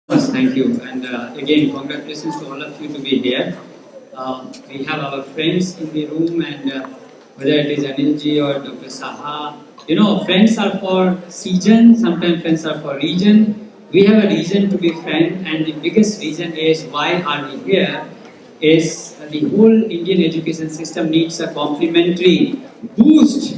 Yes, thank you. And again, congratulations to all of you to be here. We have our friends in the room, and whether it is Anilji or Dr. Saha, friends are for season, sometimes friends are for region. We have a reason to be friends, and the biggest reason is why are we here is the whole Indian education system needs a complementary boost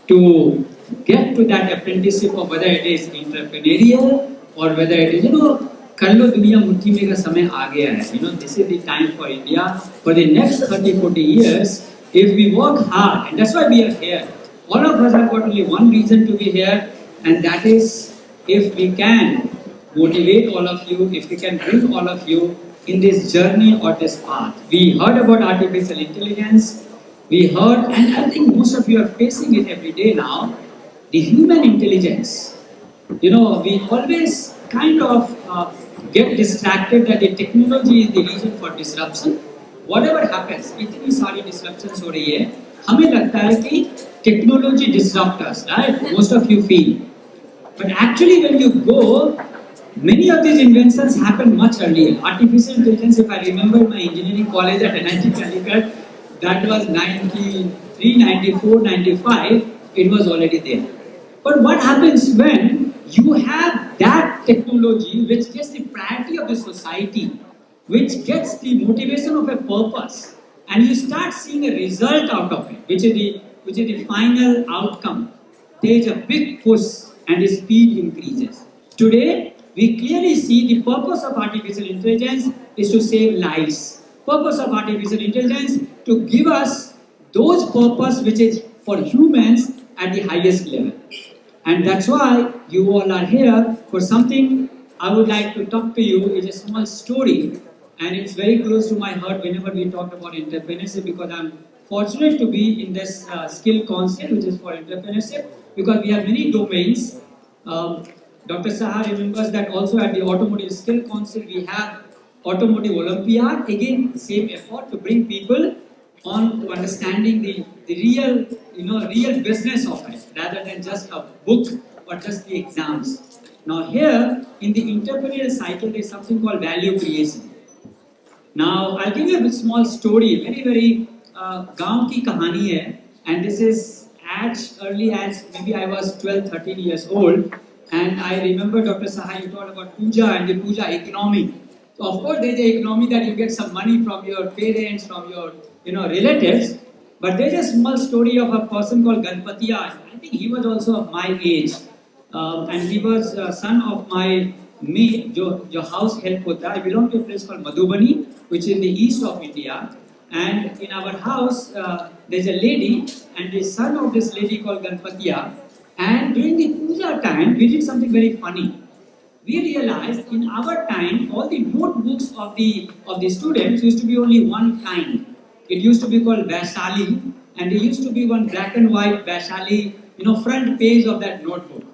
to get to that apprenticeship, or whether it is entrepreneurial or whether it is, कर लो दुनिया मुट्ठी में का समय आ गया है. This is the time for India for the next 30-40 years. If we work hard, and that's why we are here. All of us have got only one reason to be here, and that is if we can motivate all of you, if we can bring all of you in this journey or this path. We heard about artificial intelligence. We heard, and I think most of you are facing it every day now, the human intelligence. We always kind of get distracted that the technology is the reason for disruption. Whatever happens, इतनी सारी disruptions हो रही है, हमें लगता है कि technology disrupt us, right? Most of you feel. But actually when you go, many of these inventions happened much earlier. Artificial intelligence, if I remember my engineering college at NIT Calicut, that was 93, 94, 95, it was already there. But what happens when you have that technology which gets the priority of the society, which gets the motivation of a purpose, and you start seeing a result out of it, which is the final outcome, there is a big push and the speed increases. Today, we clearly see the purpose of artificial intelligence is to save lives. Purpose of artificial intelligence to give us those purpose which is for humans at the highest level. And that's why you all are here for something I would like to talk to you. Is a small story, and it's very close to my heart whenever we talk about entrepreneurship, because I'm fortunate to be in this skill council which is for entrepreneurship, because we have many domains. Dr. Saha remembers that also at the Automotive Skill Council we have Automotive Olympiad, again same effort to bring people on to understanding the real, real business of it, rather than just a book or just the exams. Now here, in the entrepreneurial cycle, there is something called value creation. Now, I'll give you a small story, very, very gaon ki kahani hai, and this is as early as maybe I was 12, 13 years old, and I remember Dr. Saha, you talked about puja and the puja economy. So of course, there's the economy that you get some money from your parents, from your relatives, but there's a small story of a person called Ganpatiya. I think he was also of my age, and he was son of my mate, jo house help hota. I belong to a place called Madhubani, which is in the east of India, and in our house there's a lady, and the son of this lady called Ganpatiya. And during the puja time, we did something very funny. We realized in our time, all the notebooks of the students used to be only one kind. It used to be called Vaishali, and there used to be one black and white Vaishali, front page of that notebook.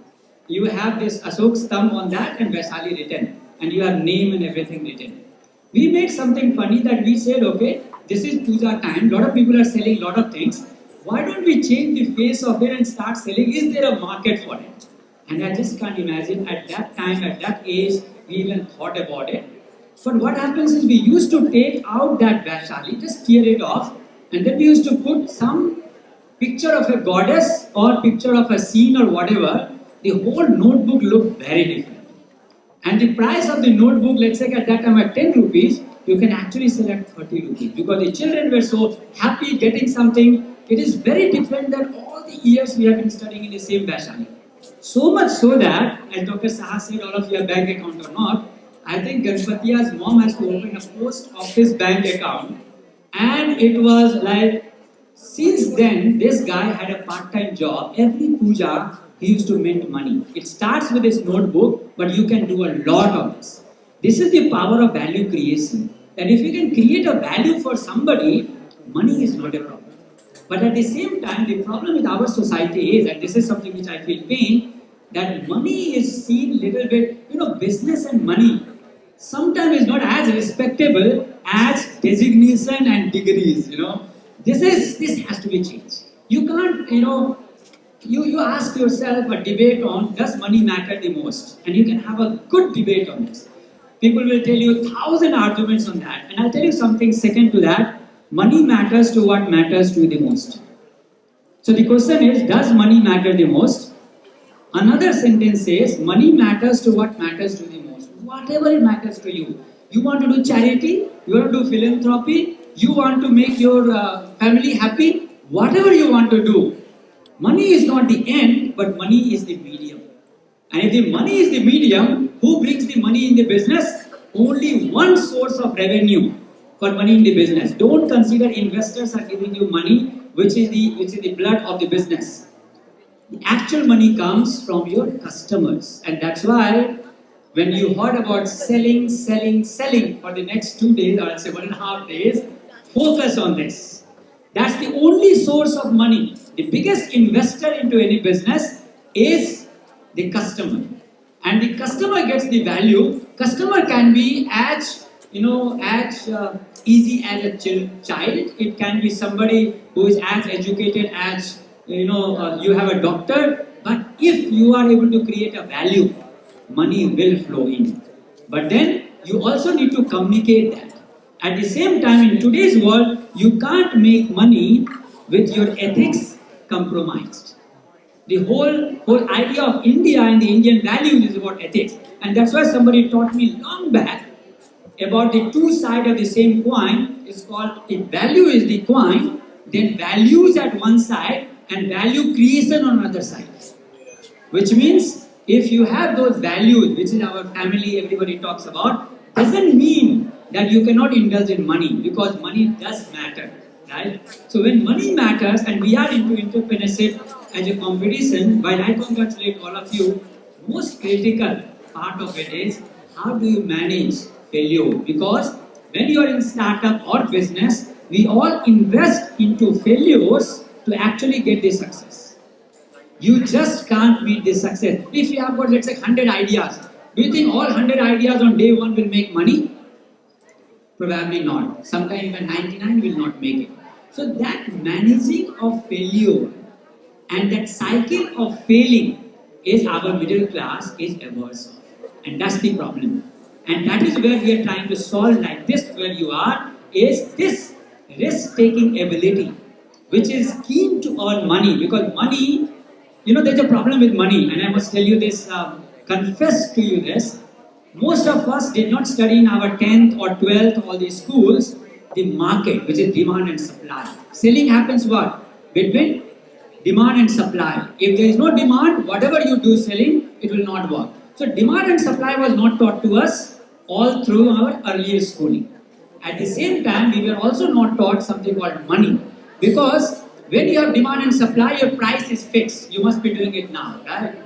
You have this Ashok stamp on that and Vaishali written, and you have name and everything written. We made something funny that we said, okay, this is puja time, lot of people are selling lot of things. Why don't we change the face of it and start selling? Is there a market for it? And I just can't imagine at that time, at that age, we even thought about it. But what happens is we used to take out that Vaishali, just tear it off, and then we used to put some picture of a goddess or picture of a scene or whatever. The whole notebook looked very different. And the price of the notebook, let's say at that time at 10 rupees, you can actually sell at 30 rupees, because the children were so happy getting something. It is very different than all the years we have been studying in the same Vaishali. So much so that, as Dr. Saha said, all of you have bank account or not, I think Ganpatiya's mom has to open a post office bank account. And it was like, since then, this guy had a part-time job. Every puja, he used to mint money. It starts with his notebook, but you can do a lot of this. This is the power of value creation. And if you can create a value for somebody, money is not a problem. But at the same time, the problem with our society is, and this is something which I feel pain, that money is seen little bit, business and money sometimes is not as respectable as designation and degrees, This has to be changed. You can't, you ask yourself a debate on, does money matter the most? And you can have a good debate on this. People will tell you 1,000 arguments on that. And I'll tell you something second to that. Money matters to what matters to you the most. So the question is, does money matter the most? Another sentence says, money matters to what matters to the most. Whatever it matters to you. You want to do charity, you want to do philanthropy, you want to make your family happy, whatever you want to do. Money is not the end, but money is the medium. And if the money is the medium, who brings the money in the business? Only one source of revenue for money in the business. Don't consider investors are giving you money, which is the blood of the business. The actual money comes from your customers, and that's why when you heard about selling for the next 2 days, or I'll say 1.5 days, focus on this. That's the only source of money. The biggest investor into any business is the customer, and the customer gets the value. Customer can be as easy as a child. It can be somebody who is as educated as you have a doctor. But if you are able to create a value, money will flow in. But then you also need to communicate that. At the same time, in today's world, you can't make money with your ethics compromised. The whole idea of India and the Indian values is about ethics. And that's why somebody taught me long back about the two sides of the same coin. It's called, if value is the coin, then values at one side and value creation on another side. Which means, if you have those values, which is our family, everybody talks about, doesn't mean that you cannot indulge in money, because money does matter, right? So when money matters, and we are into entrepreneurship as a competition, while I congratulate all of you, most critical part of it is, how do you manage failure? Because when you are in startup or business, we all invest into failures to actually get the success. You just can't meet this success. If you have got, let's say, 100 ideas, do you think all 100 ideas on day one will make money? Probably not. Sometimes even 99 will not make it. So that managing of failure and that cycle of failing is our middle class is averse of. And that's the problem. And that is where we are trying to solve, like this, where you are, is this risk-taking ability, which is keen to earn money. Because money, there's a problem with money, and I must tell you this, confess to you this. Most of us did not study in our 10th or 12th, all these schools, the market, which is demand and supply. Selling happens what? Between demand and supply. If there is no demand, whatever you do selling, it will not work. So demand and supply was not taught to us all through our earlier schooling. At the same time, we were also not taught something called money. Because when you have demand and supply, your price is fixed. You must be doing it now, right?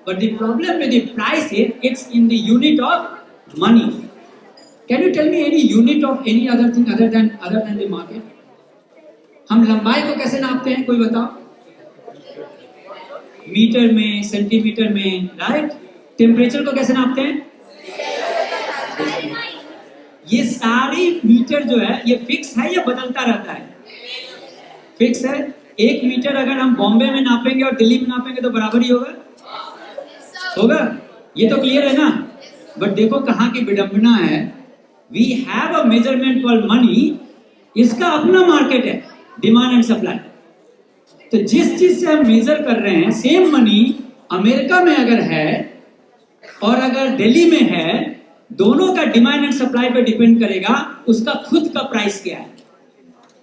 But the problem with the price is, it's in the unit of money. Can you tell me any unit of any other thing other than the market? हम लंबाई को कैसे नापते हैं, कोई बताओ? Metre में, centimetre में, राइट? टेम्परेचर को कैसे नापते हैं? ये सारी मीटर जो है, ये फिक्स है या बदलता रहता है? फिक्स है. 1 मीटर अगर हम बॉम्बे में नापेंगे और दिल्ली में नापेंगे तो बराबर ही होगा? होगा? ये तो क्लियर है ना? बट देखो कहाँ की विडंबना है. We have a measurement called money. इसका अपना मार्केट है, डिमांड एंड सप्लाई. तो जिस चीज से हम मेजर कर रहे हैं, सेम मनी अमेरिका में अगर है और अगर दिल्ली में है, दोनों का डिमांड एंड सप्लाई पे डिपेंड करेगा उसका खुद का प्राइस क्या है.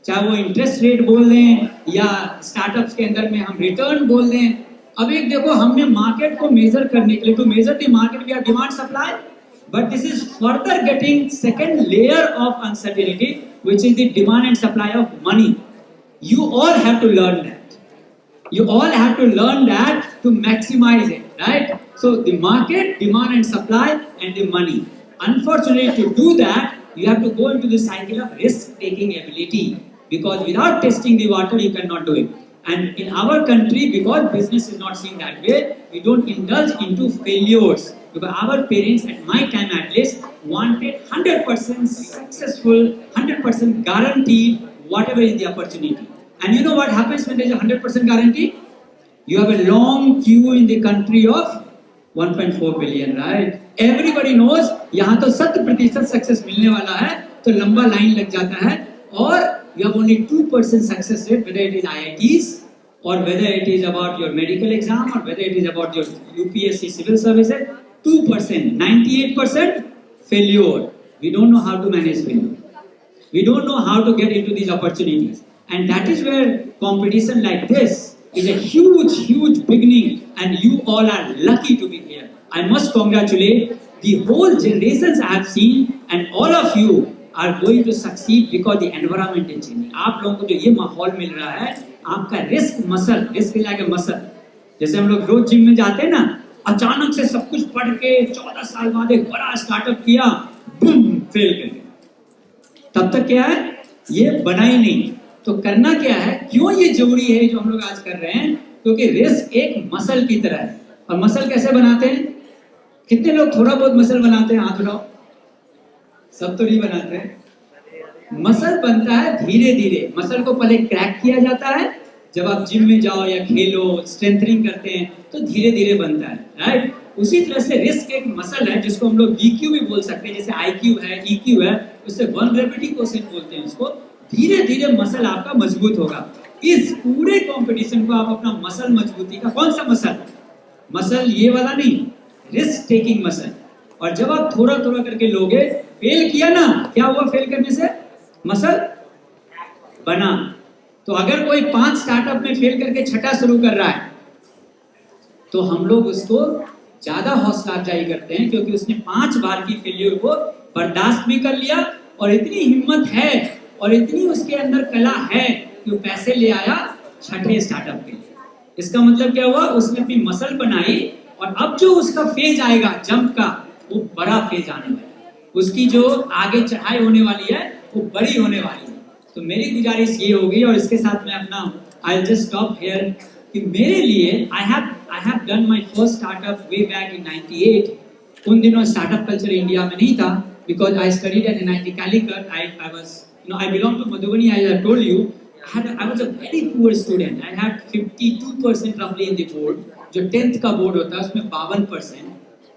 चाहे वो इंटरेस्ट रेट बोल दें या स्टार्टअप्स के अंदर में हम रिटर्न बोल दें. अब एक देखो, हमने मार्केट को मेजर करने के लिए, to measure the market we are demand supply, but this is further getting second layer of uncertainty, which is the demand and supply of money. You all have to learn that. You all have to learn that to maximize it, right? So the market, demand and supply, and the money. Unfortunately, to do that, you have to go into the cycle of risk-taking ability, because without testing the water, you cannot do it. And in our country, because business is not seen that way, we don't indulge into failures. Because our parents, at my time at least, wanted 100% successful, 100% guaranteed, whatever is the opportunity. And you know what happens when there is a 100% guarantee? You have a long queue in the country of 1.4 billion, right? Everybody knows यहाँ तो 100% success मिलने वाला है, तो लंबा line लग जाता है. और you have only 2% success rate, whether it is IITs or whether it is about your medical exam or whether it is about your UPSC civil services. 2%, 98% failure. We don't know how to manage failure. We don't know how to get into these opportunities. And that is where competition like this is a huge, huge beginning, and you all are lucky to be here. I must congratulate the whole generations I have seen, and all of you are going to succeed because the environment is changing. आप लोगों को जो ये माहौल मिल रहा है, आपका risk लाके मसल, जैसे हम लोग रोज जिम में जाते हैं ना, अचानक से सब कुछ पढ़ के 14 साल बाद एक बड़ा स्टार्टअप किया, बूम, फेल कर गया. तब तक क्या है, ये बना ही नहीं. तो करना क्या है, क्यों ये जरूरी है जो हम लोग आज कर रहे हैं? क्योंकि रिस्क एक मसल की तरह है. और मसल कैसे बनाते हैं? कितने लोग थोड़ा बहुत मसल बनाते हैं? हाथ उठाओ. सब तो नहीं बनाते हैं. मसल बनता है धीरे धीरे. मसल को पहले क्रैक किया जाता है. जब आप जिम में जाओ या खेलो, स्ट्रेंथनिंग करते हैं, तो धीरे धीरे बनता है, राइट? उसी तरह से रिस्क एक मसल है जिसको हम लोग EQ भी बोल सकते हैं. जैसे IQ है, EQ है, उससे वल्नरेबिलिटी कोशेंट बोलते हैं उसको. धीरे धीरे मसल आपका मजबूत होगा. इस पूरे कंपटीशन को आप अपना मसल मजबूती का, कौन सा मसल? मसल ये वाला नहीं, रिस्क टेकिंग मसल. और जब आप थोड़ा थोड़ा करके लोगे, फेल किया ना, क्या हुआ? फेल करने से मसल बना. तो अगर कोई 5 स्टार्टअप में फेल करके छठा शुरू कर रहा है, तो हम लोग उसको ज्यादा हौसला अफजाई करते हैं, क्योंकि उसने 5 बार की फेलियर को बर्दाश्त भी कर लिया, और इतनी हिम्मत है और इतनी उसके अंदर कला है कि वो पैसे ले आया छठे स्टार्टअप के लिए. इसका मतलब क्या हुआ? उसने अपनी मसल बनाई, और अब जो उसका फेज आएगा जंप का, वो बड़ा फेज आने वाला है. उसकी जो आगे चढ़ाई होने वाली है, वो बड़ी होने वाली है. तो मेरी गुजारिश ये होगी, और इसके साथ मैं अपना आई जस्ट स्टॉप हियर, कि मेरे लिए I have done my first startup way back in 98. उन दिनों स्टार्टअप कल्चर इंडिया में नहीं था, because I studied at NIT Calicut. I was, I belong to Madhubani, as I told you. I was a very poor student. I had 52% roughly in the board. जो 10th का board होता है उसमें 52%.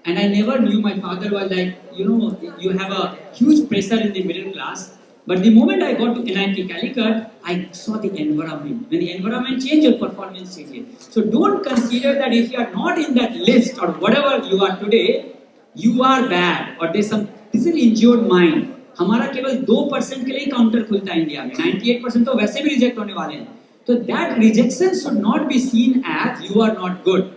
And I never knew. My father was like, you have a huge pressure in the middle class. But the moment I got to NIT Calicut, I saw the environment. When the environment changes, your performance changes. So don't consider that if you are not in that list or whatever you are today, you are bad, or this is an injured mind. हमारा केवल 2% के लिए counter खुलता है India में. 98% तो वैसे भी रिजेक्ट होने वाले हैं. तो that rejection should not be seen as you are not good.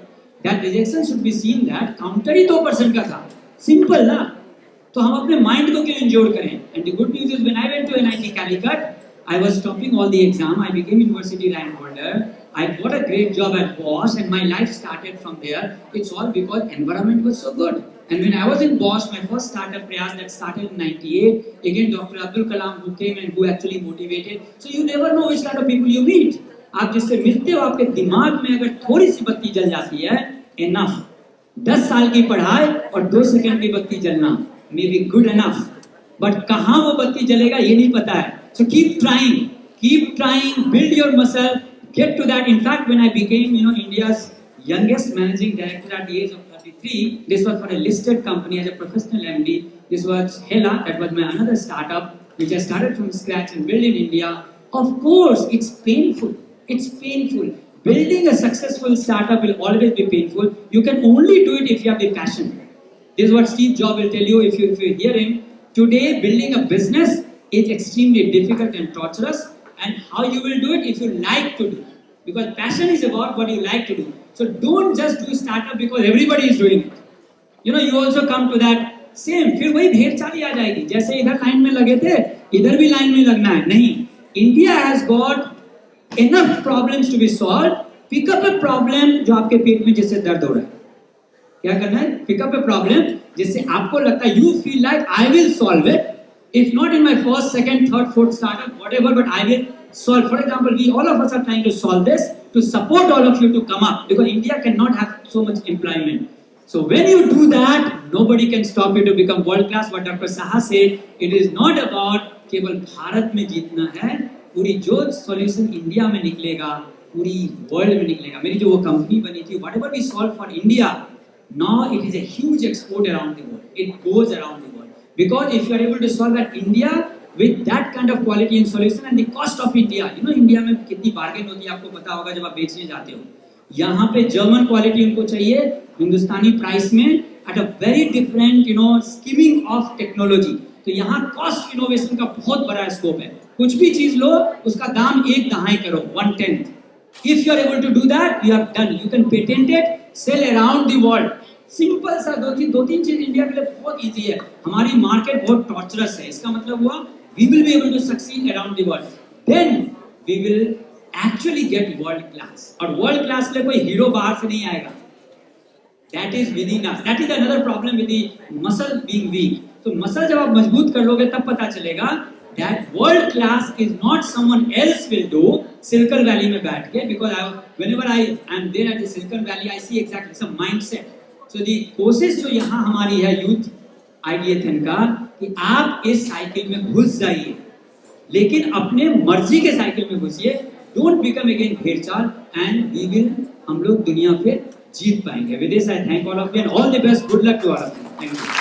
That rejection should be seen that counter ही 2% का था. सिंपल ना. तो हम अपने माइंड को क्यों इंजोर करें? And the good news is when I went to NIT Calicut, I was topping all the exam. I became university rank holder. I got a great job at Bosch, and my life started from there. It's all because environment was so good. And when I was in Bosch, my first startup Prayas that started in 98, again Dr. Abdul Kalam who came and who actually motivated. So you never know which kind of people you meet. आप जिससे मिलते हो, आपके दिमाग में अगर थोड़ी सी बत्ती जल जाती है, enough. 10 साल की पढ़ाई और 2 सेकंड की बत्ती जलना may be good enough. But कहाँ वो बत्ती जलेगा ये नहीं पता है. So keep trying, build your muscle, get to that. In fact, when I became, India's youngest managing director at the age of 33, this was for a listed company as a professional MD. This was Hela, that was my another startup, which I started from scratch and built in India. Of course, it's painful. Building a successful startup will always be painful. You can only do it if you have the passion. This is what Steve Jobs will tell you if you hear him. Today, building a business is extremely difficult and torturous. And how you will do it if you like to do. Because passion is about what you like to do. So don't just do startup because everybody is doing it. You also come to that same. फिर वही ढेर चाली आ जाएगी. जैसे इधर line में लगे थे, इधर भी लाइन में लगना है. नहीं. India has got enough problems to be solved. Pick up a problem जो आपके पेट में जिससे दर्द हो रहा है. क्या करना है? Pick up a problem जिससे आपको लगता है you feel like I will solve it. If not in my first, second, third, fourth startup, whatever, but I will solve. For example, all of us are trying to solve this to support all of you to come up, because India cannot have so much employment. So when you do that, nobody can stop you to become world class. What Dr. Saha said, it is not about केवल भारत में जीतना है. पूरी जो solution India में निकलेगा, पूरी world में निकलेगा. मेरी जो वो कंपनी बनी थी, whatever we solve for India, Now it is a huge export around the world. It goes around the world. Because if you are able to solve that India with that kind of quality and solution and the cost of India, you know India में कितनी bargain होती है आपको पता होगा जब आप बेचने जाते हो. यहाँ पे German quality उनको चाहिए हिंदुस्तानी price में at a very different skimming of technology. तो यहाँ cost innovation का बहुत बड़ा scope है. कुछ भी चीज लो उसका दाम 1/10 करो 1/10. If you are able to do that, you have done. You can patent it, sell around the world. Simple सा दो तीन चीज इंडिया के लिए बहुत इजी है. हमारी मार्केट बहुत टॉर्चरस है. इसका मतलब हुआ we will be able to succeed around the world. Then we will actually get world class. और world class के लिए कोई हीरो बाहर से नहीं आएगा. That is within us. That is another problem with the muscle being weak. तो muscle जब आप मजबूत कर लोगे तब पता चलेगा that world class is not someone else will do Silicon Valley में बैठ के, because whenever I am there at the Silicon Valley I see exactly some mindset. So the कोशिश जो यहाँ हमारी है यूथ आइडियाथन का कि आप इस साइकिल में घुस जाइए, लेकिन अपने मर्जी के साइकिल में घुसिए. Don't become again भेड़चाल and we will हम लोग दुनिया पे जीत पाएंगे. With this I thank all of you and all the best. Good luck to all of you. Thank you.